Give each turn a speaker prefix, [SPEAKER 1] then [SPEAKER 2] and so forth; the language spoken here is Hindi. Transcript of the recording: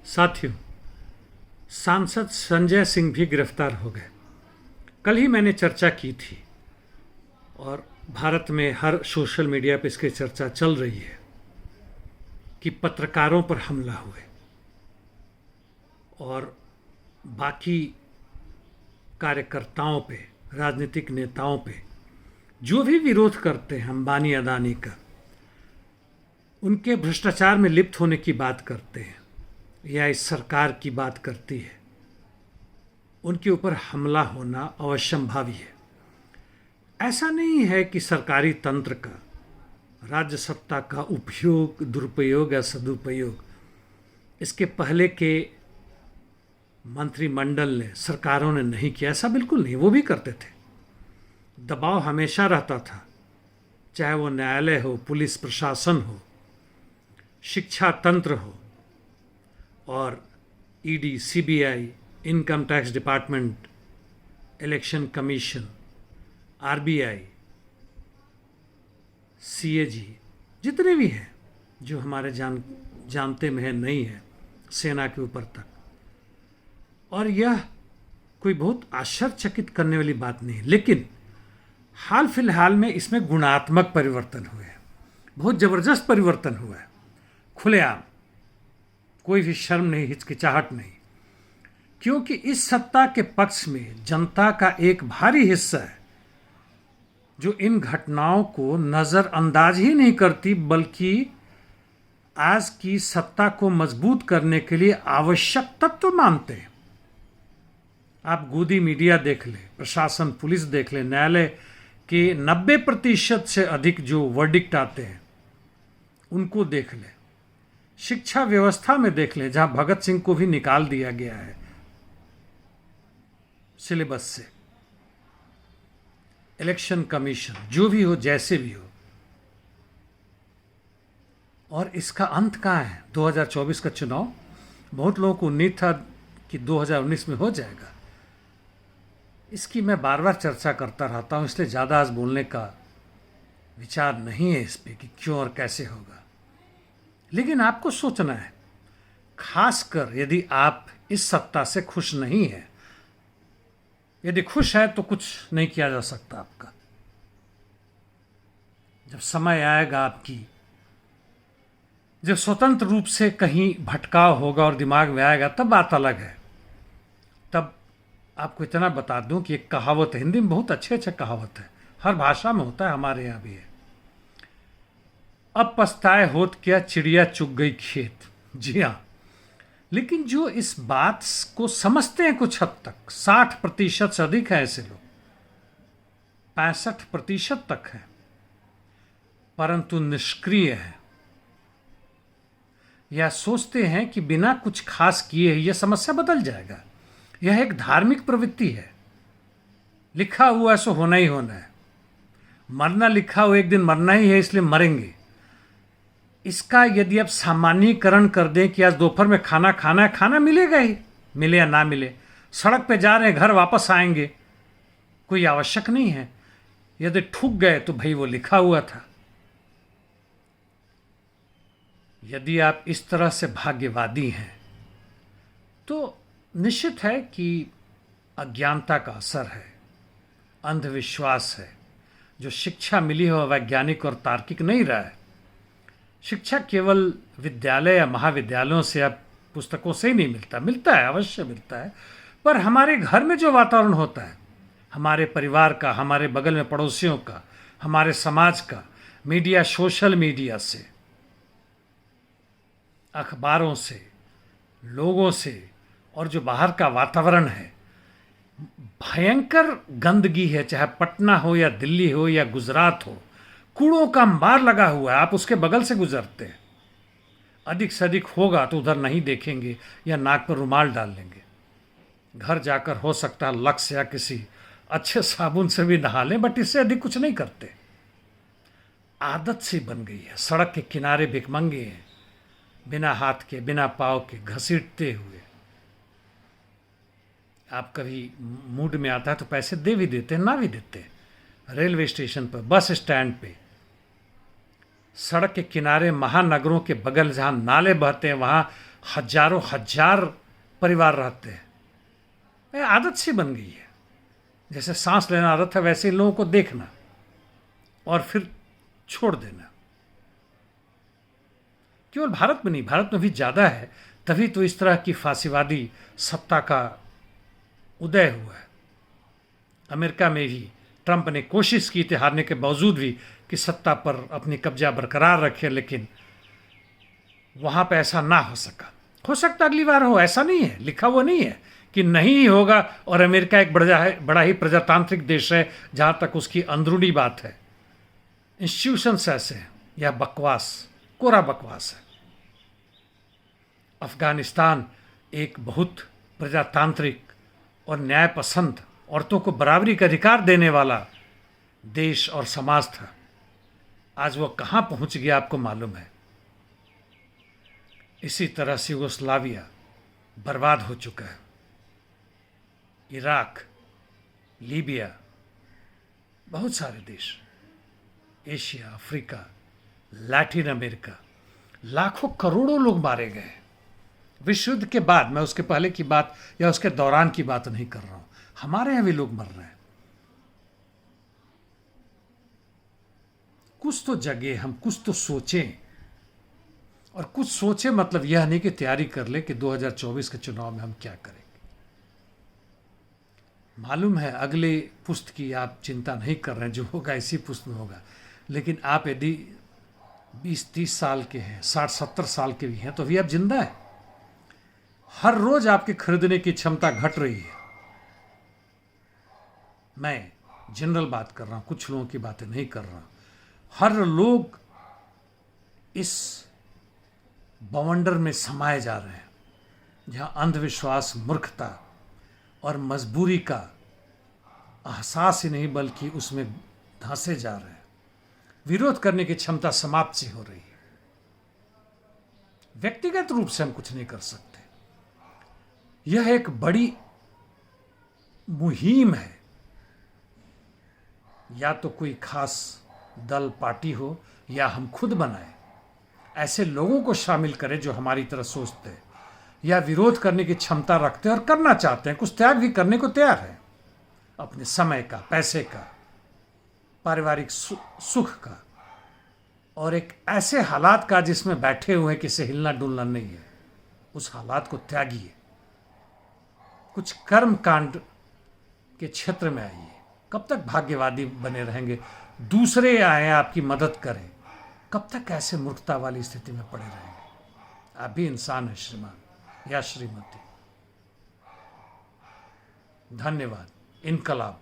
[SPEAKER 1] साथियों, सांसद संजय सिंह भी गिरफ्तार हो गए। कल ही मैंने चर्चा की थी और भारत में हर सोशल मीडिया पर इसकी चर्चा चल रही है कि पत्रकारों पर हमला हुए और बाकी कार्यकर्ताओं पे, राजनीतिक नेताओं पे जो भी विरोध करते हैं अंबानी अदानी का, उनके भ्रष्टाचार में लिप्त होने की बात करते हैं या इस सरकार की बात करती है, उनके ऊपर हमला होना अवश्यंभावी है। ऐसा नहीं है कि सरकारी तंत्र का, राज्य सत्ता का उपयोग, दुरुपयोग या सदुपयोग इसके पहले के मंत्रिमंडल ने, सरकारों ने नहीं किया। ऐसा बिल्कुल नहीं, वो भी करते थे। दबाव हमेशा रहता था, चाहे वो न्यायालय हो, पुलिस प्रशासन हो, शिक्षा तंत्र हो और ED, CBI, income tax department, election commission, RBI, CAG, जितने भी हैं जो हमारे जानते में है, नहीं है, सेना के ऊपर तक। और यह कोई बहुत आश्चर्यचकित करने वाली बात नहीं है, लेकिन हाल फिलहाल में इसमें गुणात्मक परिवर्तन हुए हैं, बहुत जबरदस्त परिवर्तन हुआ है, खुलेआम, कोई भी शर्म नहीं, हिचकिचाहट नहीं, क्योंकि इस सत्ता के पक्ष में जनता का एक भारी हिस्सा है जो इन घटनाओं को नज़रअंदाज ही नहीं करती, बल्कि आज की सत्ता को मजबूत करने के लिए आवश्यक तत्व मानते हैं। आप गोदी मीडिया देख लें, प्रशासन, पुलिस देख लें, न्यायालय के 90% से अधिक जो वर्डिक्ट आते हैं उनको देख लें, शिक्षा व्यवस्था में देख लें जहां भगत सिंह को भी निकाल दिया गया है सिलेबस से, इलेक्शन कमीशन, जो भी हो, जैसे भी हो। और इसका अंत कहाँ है? 2024 का चुनाव, बहुत लोगों को उम्मीद था कि 2019 में हो जाएगा। इसकी मैं बार बार चर्चा करता रहता हूँ, इसलिए ज़्यादा आज बोलने का विचार नहीं है इस पे कि क्यों और कैसे होगा। लेकिन आपको सोचना है, खासकर यदि आप इस सत्ता से खुश नहीं हैं। यदि खुश है तो कुछ नहीं किया जा सकता आपका। जब समय आएगा आपकी, जब स्वतंत्र रूप से कहीं भटकाव होगा और दिमाग में आएगा, तब बात अलग है। तब आपको इतना बता दूं कि एक कहावत है, हिंदी में बहुत अच्छे कहावत है, हर भाषा में होता है, हमारे यहाँ भी है, अब पछताए होत क्या, चिड़िया चुग गई खेत। जी हाँ, लेकिन जो इस बात को समझते हैं कुछ हद तक, 60% से अधिक है ऐसे लोग, 65% तक है, परंतु निष्क्रिय है, या सोचते हैं कि बिना कुछ खास किए यह समस्या बदल जाएगा। यह एक धार्मिक प्रवृत्ति है, लिखा हुआ सो होना ही होना है, मरना लिखा हुआ, एक दिन मरना ही है, इसलिए मरेंगे। इसका यदि आप सामान्यीकरण कर दें कि आज दोपहर में खाना खाना है, खाना मिलेगा ही, मिले या ना मिले, सड़क पे जा रहे हैं, घर वापस आएंगे, कोई आवश्यक नहीं है। यदि ठूक गए तो भाई वो लिखा हुआ था। यदि आप इस तरह से भाग्यवादी हैं तो निश्चित है कि अज्ञानता का असर है, अंधविश्वास है। जो शिक्षा मिली हो वैज्ञानिक और तार्किक नहीं रहा है। शिक्षा केवल विद्यालय या महाविद्यालयों से या पुस्तकों से ही नहीं मिलता, मिलता है, अवश्य मिलता है, पर हमारे घर में जो वातावरण होता है, हमारे परिवार का, हमारे बगल में पड़ोसियों का, हमारे समाज का, मीडिया, सोशल मीडिया से, अखबारों से, लोगों से, और जो बाहर का वातावरण है, भयंकर गंदगी है। चाहे पटना हो या दिल्ली हो या गुजरात हो, कूड़ों का अंबार लगा हुआ है, आप उसके बगल से गुजरते हैं, अधिक से अधिक होगा तो उधर नहीं देखेंगे या नाक पर रुमाल डाल लेंगे। घर जाकर हो सकता है लक्स या किसी अच्छे साबुन से भी नहा लें, बट इससे अधिक कुछ नहीं करते। आदत सी बन गई है। सड़क के किनारे भिखमंगे हैं, बिना हाथ के, बिना पाँव के, घसीटते हुए। आप कभी मूड में आता है तो पैसे दे भी देते हैं, ना भी देते हैं। रेलवे स्टेशन पर, बस स्टैंड पे, सड़क के किनारे, महानगरों के बगल जहाँ नाले बहते हैं, वहाँ हजारों हजार परिवार रहते हैं। ये आदत सी बन गई है, जैसे सांस लेना आदत है वैसे इन लोगों को देखना और फिर छोड़ देना। केवल भारत में नहीं, भारत में भी ज़्यादा है, तभी तो इस तरह की फांसीवादी सत्ता का उदय हुआ है। अमेरिका में भी ट्रंप ने कोशिश की थी हारने के बावजूद भी कि सत्ता पर अपनी कब्जा बरकरार रखे, लेकिन वहाँ पे ऐसा ना हो सका। हो सकता अगली बार हो, ऐसा नहीं है, लिखा हुआ नहीं है कि नहीं ही होगा। और अमेरिका एक बड़ा ही प्रजातांत्रिक देश है, जहाँ तक उसकी अंदरूनी बात है। इंस्टीट्यूशंस ऐसे हैं, यह बकवास, कोरा बकवास है। अफगानिस्तान एक बहुत प्रजातांत्रिक और न्यायपसंद, औरतों को बराबरी का अधिकार देने वाला देश और समाज था। आज वो कहाँ पहुँच गया आपको मालूम है। इसी तरह से यूगोस्लाविया बर्बाद हो चुका है। इराक, लीबिया, बहुत सारे देश, एशिया, अफ्रीका, लैटिन अमेरिका, लाखों करोड़ों लोग मारे गए विश्व युद्ध के बाद। मैं उसके पहले की बात या उसके दौरान की बात नहीं कर रहा हूं, हमारे यहां भी लोग मर रहे हैं। कुछ तो जगे, हम कुछ तो सोचें। और कुछ सोचे मतलब यह नहीं कि तैयारी कर ले कि 2024 के चुनाव में हम क्या करेंगे। मालूम है अगले पुस्त की आप चिंता नहीं कर रहे हैं, जो होगा इसी पुस्त में होगा। लेकिन आप यदि 20-30 साल के हैं, 60-70 साल के भी हैं, तो भी आप जिंदा है। हर रोज आपके खरीदने की क्षमता घट रही है। मैं जनरल बात कर रहा हूं, कुछ लोगों की बातें नहीं कर रहा हूं। हर लोग इस बवंडर में समाये जा रहे हैं, जहां अंधविश्वास, मूर्खता और मजबूरी का एहसास ही नहीं बल्कि उसमें धंसे जा रहे हैं। विरोध करने की क्षमता समाप्त सी हो रही है। व्यक्तिगत रूप से हम कुछ नहीं कर सकते। यह एक बड़ी मुहिम है। या तो कोई खास दल, पार्टी हो, या हम खुद बनाए, ऐसे लोगों को शामिल करें जो हमारी तरह सोचते हैं या विरोध करने की क्षमता रखते हैं और करना चाहते हैं, कुछ त्याग भी करने को तैयार है, अपने समय का, पैसे का, पारिवारिक सुख का, और एक ऐसे हालात का जिसमें बैठे हुए किसी हिलना डुलना नहीं है, उस हालात को त्यागिए। कुछ कर्म कांड के क्षेत्र में आइए। कब तक भाग्यवादी बने रहेंगे, दूसरे आए आपकी मदद करें? कब तक ऐसे मूर्खता वाली स्थिति में पड़े रहेंगे? आप भी इंसान हैं श्रीमान या श्रीमती। धन्यवाद। इनकलाब।